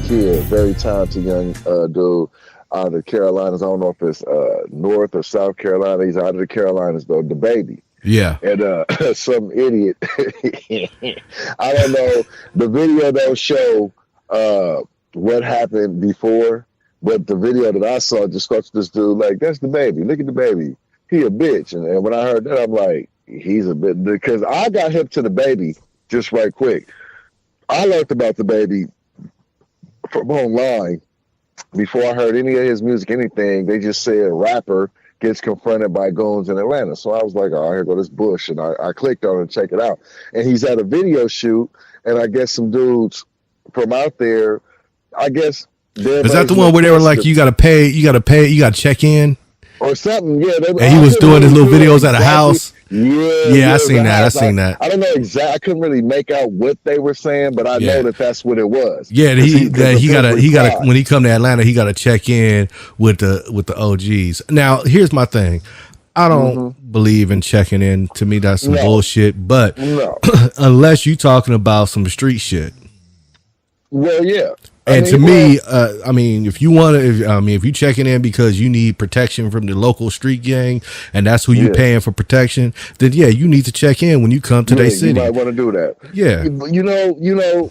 kid, very talented young dude out of the Carolinas. I don't know if it's North or South Carolina. He's out of the Carolinas though, the baby. Yeah. And some idiot, I don't know, the video don't show what happened before, but the video that I saw just starts this dude like, that's the baby. Look at the baby. He a bitch. And when I heard that, I'm like, he's a bit, because I got hip to the baby just right quick. I learned about the baby from online before I heard any of his music, anything. They just said rapper gets confronted by goons in Atlanta. So I was like, oh, here go this bush. And I clicked on it and check it out. And he's at a video shoot, and I guess some dudes from out there, I guess. Is that the one where they were like, you got to check in? Or something, yeah. And he was doing his little videos at a house. Yeah, I seen that. I don't know exactly. I couldn't really make out what they were saying, but I know that that's what it was. Yeah, he got when he come to Atlanta, he got to check in with the OGs. Now, here's my thing. I don't believe in checking in. To me, that's some bullshit. But unless you talking about some street shit. Well, yeah. And to me, I mean, if you want to, if you checking in because you need protection from the local street gang, and that's who you paying for protection, then yeah, you need to check in when you come to their city. You might want to do that. Yeah. You know,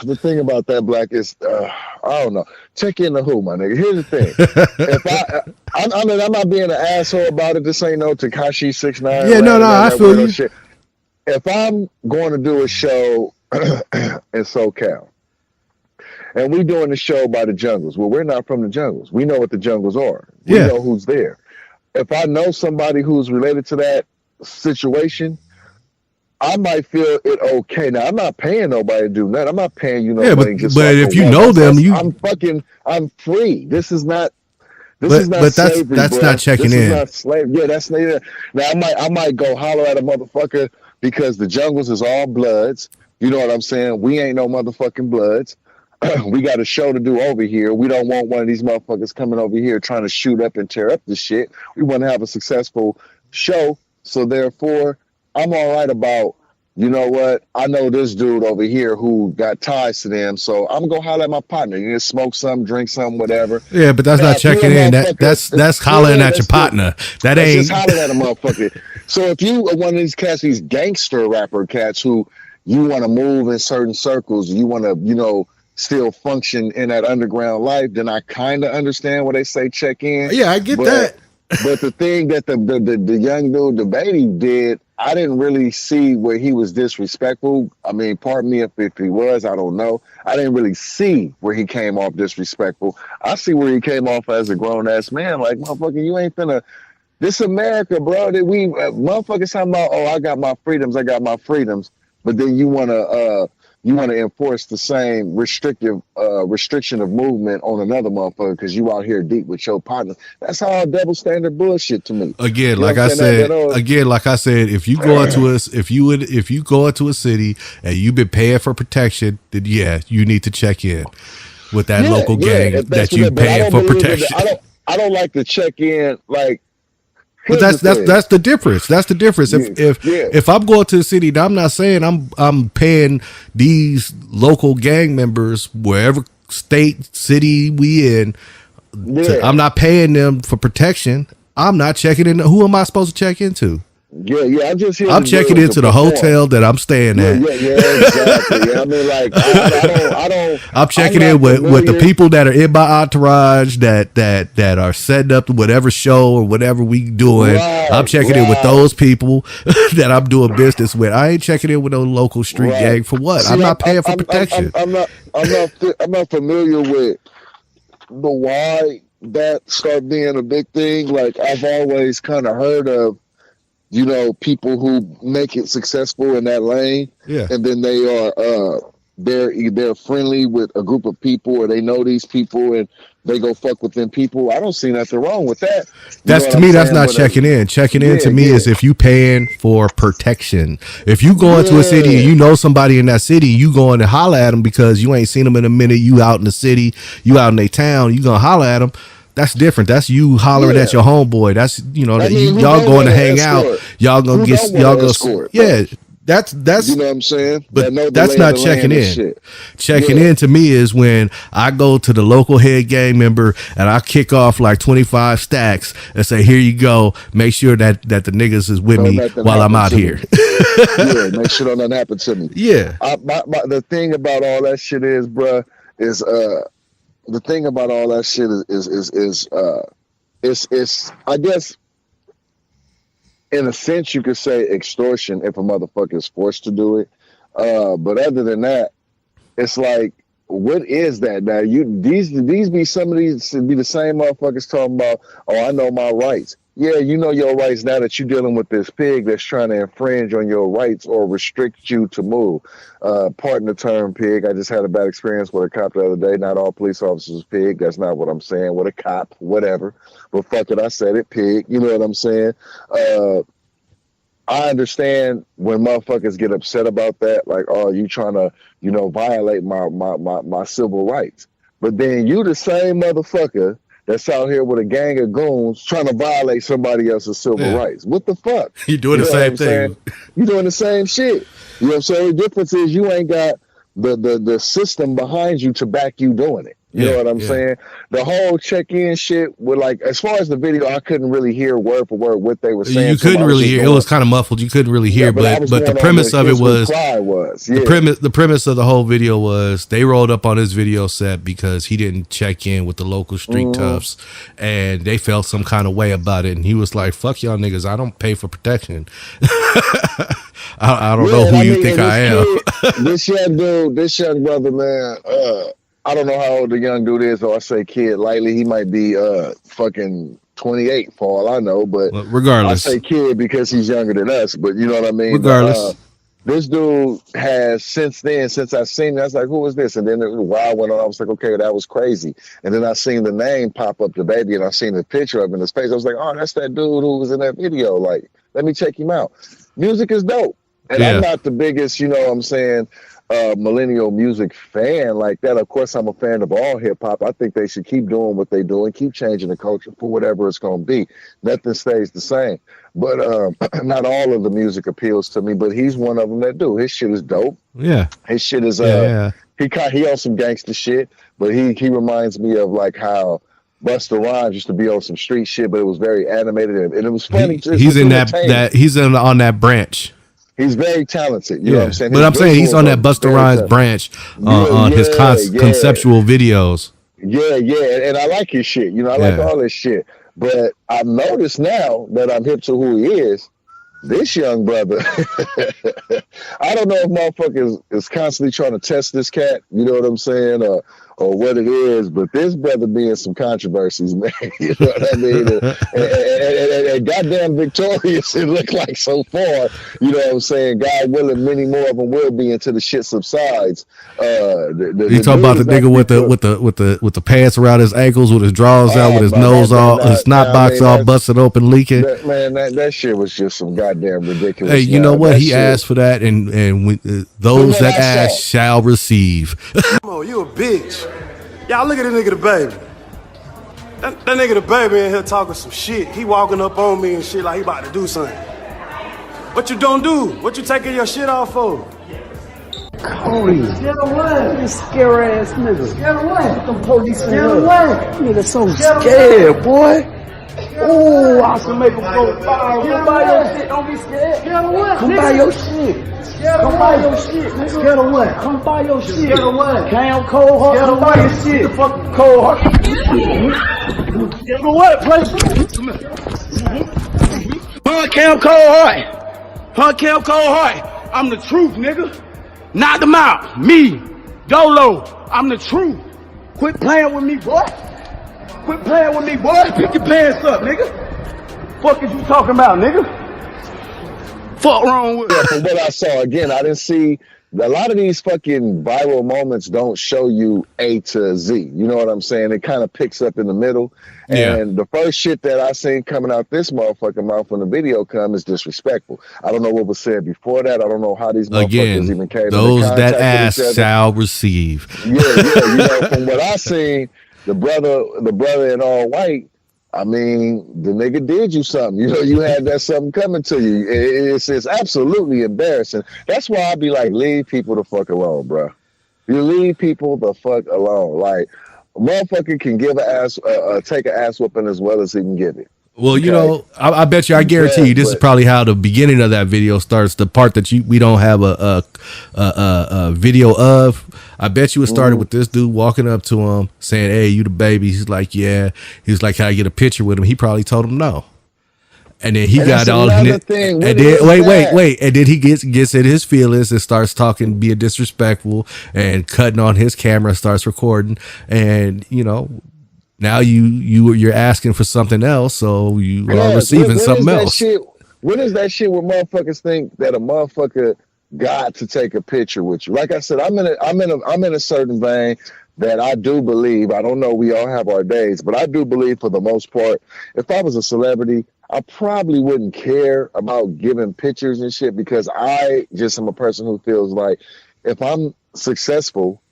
the thing about that, Black, is I don't know. Check in to who, my nigga. Here's the thing. If I mean, I'm not being an asshole about it. This ain't no Tekashi 6ix9ine. Yeah, no, I feel you. Shit. If I'm going to do a show in SoCal, and we doing the show by the jungles. Well, we're not from the jungles. We know what the jungles are. We know who's there. If I know somebody who's related to that situation, I might feel it okay. Now, I'm not paying nobody to do that. I'm not paying you no money. But if you know them, I'm free. This is not slavery, that's not checking in. Not slavery. Yeah, that's not. Now, I might go holler at a motherfucker because the jungles is all Bloods. You know what I'm saying? We ain't no motherfucking Bloods. We got a show to do over here. We don't want one of these motherfuckers coming over here trying to shoot up and tear up the shit. We want to have a successful show. So therefore, I'm all right about, you know what? I know this dude over here who got ties to them. So I'm going to holler at my partner. You can smoke some, drink some, whatever. Yeah, but that's not checking in. That's hollering at your partner. That ain't just hollering at a motherfucker. So if you are one of these cats, these gangster rapper cats who you want to move in certain circles, you want to, still function in that underground life, then I kind of understand what they say check in. Yeah, I get that. But the thing that the young dude, the baby, did, I didn't really see where he was disrespectful. I mean, pardon me if he was, I don't know. I didn't really see where he came off disrespectful. I see where he came off as a grown-ass man. Like, motherfucker, you ain't finna... This America, bro, that we... motherfuckers talking about, oh, I got my freedoms. But then you want to enforce the same restriction of movement on another motherfucker because you out here deep with your partner. That's all double standard bullshit to me. Again, like I said, if you go into a city and you've been paying for protection, then yeah, you need to check in with that local gang that you paying for protection. I don't like to check in like. But that's the difference. That's the difference. If I'm going to the city, I'm not saying I'm paying these local gang members wherever state, city we in. I'm not paying them for protection. I'm not checking in. Who am I supposed to check into? Yeah. I'm checking into the hotel that I'm staying at. Yeah, exactly. I mean, like, I don't. I'm checking in with the people that are in my entourage that are setting up whatever show or whatever we doing. I'm checking in with those people that I'm doing business with. I ain't checking in with no local street gang for what? See, I'm not paying for protection. I'm not familiar with the why that started being a big thing. Like, I've always kind of heard of, people who make it successful in that lane, and then they are they're friendly with a group of people, or they know these people, and they go fuck with them people. I don't see nothing wrong with that. That's to me. That's not checking in. Checking in to me is if you paying for protection. If you go into a city and you know somebody in that city, you going to holler at them because you ain't seen them in a minute. You out in the city, you out in their town, you gonna holler at them. That's different. That's you hollering at your homeboy. That's y'all going to hang out. Y'all gonna get y'all go. Yeah, That's you know what I'm saying? But that's not checking in. Checking in to me is when I go to the local head gang member and I kick off like 25 stacks and say, "Here you go. Make sure that the niggas is with me while I'm out here." Yeah, make sure nothing happen to me. Yeah. The thing about all that shit is, bruh, is the thing about all that shit is I guess, in a sense, you could say extortion if a motherfucker is forced to do it. But other than that, it's like, what is that now? These be some of these be the same motherfuckers talking about, oh, I know my rights. Yeah, you know your rights now that you're dealing with this pig that's trying to infringe on your rights or restrict you to move. Pardon the term pig. I just had a bad experience with a cop the other day. Not all police officers pig. That's not what I'm saying. With a cop, whatever. But fuck it, I said it, pig. You know what I'm saying? I understand when motherfuckers get upset about that, like, oh, you trying to, violate my civil rights. But then you the same motherfucker that's out here with a gang of goons trying to violate somebody else's civil rights. What the fuck? You're doing the same thing. You're doing the same shit. You know what I'm saying? The difference is you ain't got the system behind you to back you doing it. You know what I'm saying? The whole check-in shit with, like, as far as the video, I couldn't really hear word for word what they were saying. You couldn't really hear. It was kind of muffled. You couldn't really hear, but the premise of it was the premise of the whole video was they rolled up on his video set because he didn't check in with the local street toughs, and they felt some kind of way about it. And he was like, "Fuck y'all niggas, I don't pay for protection." I don't know who you think I am. This young brother, man. I don't know how old the young dude is, or I say kid lightly. He might be fucking 28 for all I know, but regardless, I say kid because he's younger than us. But you know what I mean. Regardless, this dude has since I seen it, I was like, who is this? And then a while went on. I was like, okay, that was crazy. And then I seen the name pop up, the baby, and I seen the picture of him in his face. I was like, oh, that's that dude who was in that video. Like, let me check him out. Music is dope, and I'm not the biggest, you know what I'm saying, millennial music fan like that. Of course, I'm a fan of all hip hop. I think they should keep doing what they do and keep changing the culture for whatever it's going to be. Nothing stays the same. But not all of the music appeals to me, but he's one of them that do. His shit is dope. Yeah. His shit is he on some gangster shit, but he reminds me of like how Busta Rhymes used to be on some street shit, but it was very animated and it was funny. He's in on that branch. He's very talented. You know what I'm saying? But I'm saying he's on that Busta Rhymes branch on his conceptual videos. Yeah, and I like his shit. You know, I like all this shit. But I've noticed now that I'm hip to who he is, this young brother, I don't know if motherfucker is constantly trying to test this cat, you know what I'm saying, or what it is, but this brother being some controversies, man, you know what I mean? And goddamn victorious it looked like so far, you know what I'm saying? God willing, many more of them will be until the shit subsides. You talking about the nigga with the pants around his ankles, with his drawers out, with his nose his snot box all busted open, leaking. That shit was just some goddamn ridiculous. Hey, you know what? He asked for that, and those that ask shall receive. Come on, you a bitch. Y'all look at the nigga the baby. That nigga the baby in here talking some shit. He walking up on me and shit like he about to do something. What you don't do? What you taking your shit off for? Cody. Scared of what? You scary ass nigga. Scared of what? Them police scared of what? Nigga so scared, boy. Ooh, I should make him go fire. Come buy your shit. Don't be scared. Scared of what? Come buy your shit. Come buy your shit. Scared of what? Come buy your shit. Scared of what? Cam Cold Heart. Come buy your shit. The fucking Cold Heart. Scared of what? Hunt Cam Cold Heart. Hunt Cam Cold Heart. I'm the truth, nigga. Knock them out. Me. Dolo. I'm the truth. Quit playing with me, boy. Quit playing with me, boy. Pick your pants up, nigga. Fuck is you talking about, nigga? Fuck wrong with from what I saw, again, I didn't see a lot of these fucking viral moments don't show you A to Z. You know what I'm saying? It kind of picks up in the middle. And the first shit that I seen coming out this motherfucking mouth when the video come is disrespectful. I don't know what was said before that. I don't know how these motherfuckers even came. Those that ask shall receive. Yeah. You know, from what I seen, the brother in all white, I mean, the nigga did you something. You know, you had that something coming to you. It's absolutely embarrassing. That's why I be like, leave people the fuck alone, bro. You leave people the fuck alone. Like, a motherfucker can give take an ass whooping as well as he can give it. Well, okay? you know, I bet you, I guarantee you, this is probably how the beginning of that video starts. The part that we don't have a video of. I bet you it started with this dude walking up to him saying, "Hey, you the baby?" He's like, "Yeah." He was like, "Can I get a picture with him?" He probably told him no. And then he got all in it. And then wait. And then he gets in his feelings and starts talking, being disrespectful and cutting on his camera, starts recording. And, you know, now you're asking for something else, so you are receiving something else. When is that shit where motherfuckers think that a motherfucker got to take a picture with you? Like I said, I'm in a certain vein that I do believe. I don't know, we all have our days, but I do believe for the most part, if I was a celebrity, I probably wouldn't care about giving pictures and shit, because I just am a person who feels like if I'm successful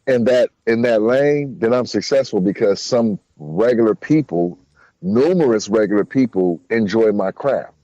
in that lane, then I'm successful because some regular people, numerous regular people, enjoy my craft.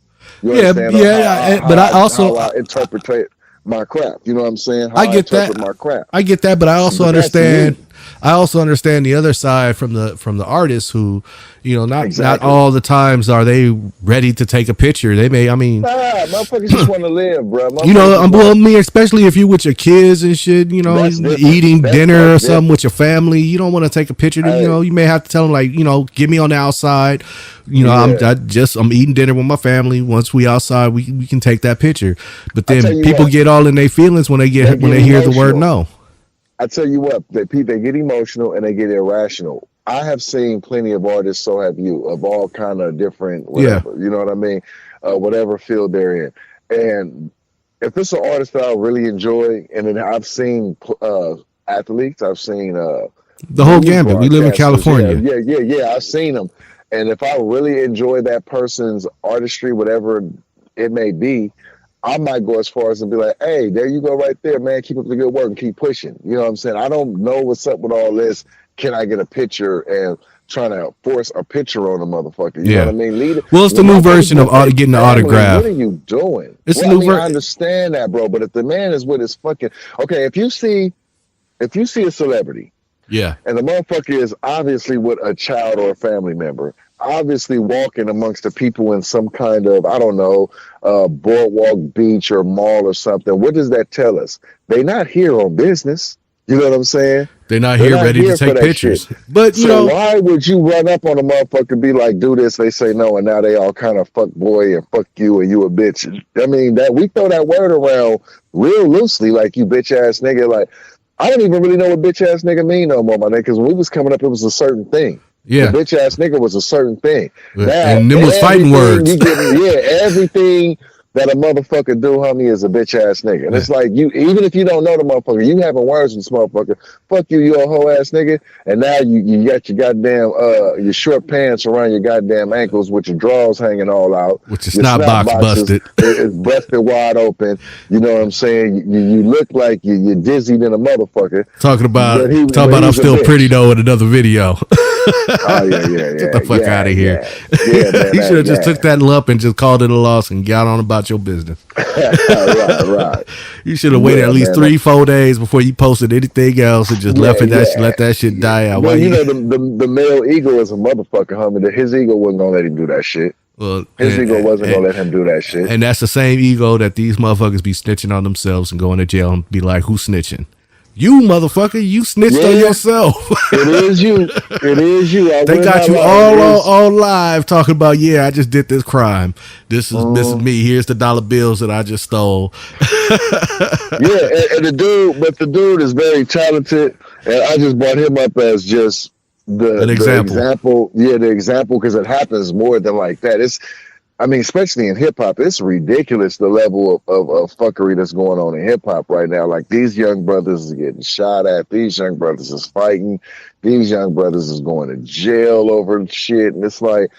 You understand? But I also how I interpret my craft. You know what I'm saying? I get that. My craft. I get that, but I also understand. I also understand the other side from the artists who, you know, not all the times are they ready to take a picture. They may, motherfuckers just want to live, bro. You know, well, me, especially if you with your kids and shit, you know, eating dinner or something with your family, you don't want to take a picture. You know, you may have to tell them, like, you know, get me on the outside. You know, I'm eating dinner with my family. Once we outside, we can take that picture. But then people get all in their feelings when they hear the word no. I tell you what, they get emotional and they get irrational. I have seen plenty of artists, so have you, of all kind of different, whatever, you know what I mean? Whatever field they're in. And if it's an artist that I really enjoy, and then I've seen athletes, I've seen the whole gambit. We live in California. Yeah, I've seen them. And if I really enjoy that person's artistry, whatever it may be, I might go as far as to be like, hey, there you go right there, man. Keep up the good work and keep pushing. You know what I'm saying? I don't know what's up with all this. Can I get a picture? And trying to force a picture on a motherfucker. You know what I mean? Well, it's the new version of getting the autograph. What are you doing? It's the new version. I understand that, bro. But if the man is with his fucking... Okay, if you see a celebrity, and the motherfucker is obviously with a child or a family member, obviously walking amongst the people in some kind of, I don't know, boardwalk, beach, or mall or something, what does that tell us? They're not here on business. You know what I'm saying? They're not here ready to take pictures. But you know, why would you run up on a motherfucker and be like, do this? They say no, and now they all kind of fuck boy and fuck you and you a bitch. I mean, that we throw that word around real loosely, like you bitch ass nigga. Like, I don't even really know what bitch ass nigga mean no more, my nigga. Because when we was coming up, it was a certain thing. Yeah, the bitch ass nigga was a certain thing. Now, and them was fighting words. Everything that a motherfucker do, homie, is a bitch ass nigga. And it's like, you, even if you don't know the motherfucker, you having words with this motherfucker, fuck you, you a hoe ass nigga. And now you got your goddamn your short pants around your goddamn ankles with your drawers hanging all out. With your snot box busted. It's busted wide open. You know what I'm saying? You look like you're dizzy than a motherfucker. Talking about I'm still pretty though in another video. Oh yeah. Get the fuck out of here. Man, you should have just took that lump and just called it a loss and got on about your business. right. You should have waited at least 3-4 days before you posted anything else and just let that shit die out. Well, you know, the male ego is a motherfucker, homie. His ego wasn't gonna let him do that shit. Well, his ego wasn't gonna let him do that shit. And that's the same ego that these motherfuckers be snitching on themselves and going to jail and be like, who's snitching? You motherfucker, you snitched on yourself. It is you. They got you all live talking about, I just did this crime. This is me. Here's the dollar bills that I just stole. And the dude is very talented, and I just brought him up as just the example. Yeah, the example, because it happens more than like that. Especially in hip hop, it's ridiculous the level of fuckery that's going on in hip hop right now. Like, these young brothers is getting shot at. These young brothers is fighting. These young brothers is going to jail over shit. And it's like,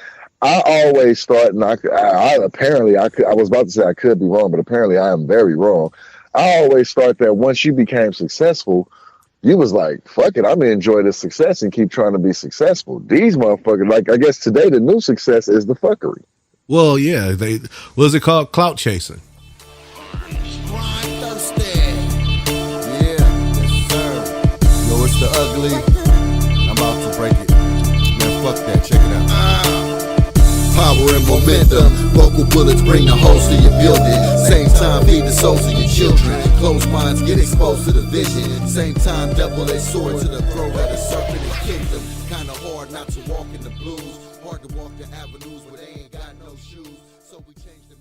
I always thought, and I was about to say I could be wrong, but apparently I am very wrong. I always thought that once you became successful, you was like, fuck it, I'm gonna enjoy this success and keep trying to be successful. These motherfuckers, like, I guess today the new success is the fuckery. Well, yeah, what is it called? Clout chasing. It's the ugly. I'm about to break it. Man, fuck that. Check it out. Power and momentum. Vocal bullets bring the holes to your building. Same time, feed the souls of your children. Closed minds get exposed to the vision. Same time, double-edged sword to the throat of the serpent and kingdom. Kinda hard not to walk in the blues. Hard to walk the avenues where they ain't got no shoes. So we change the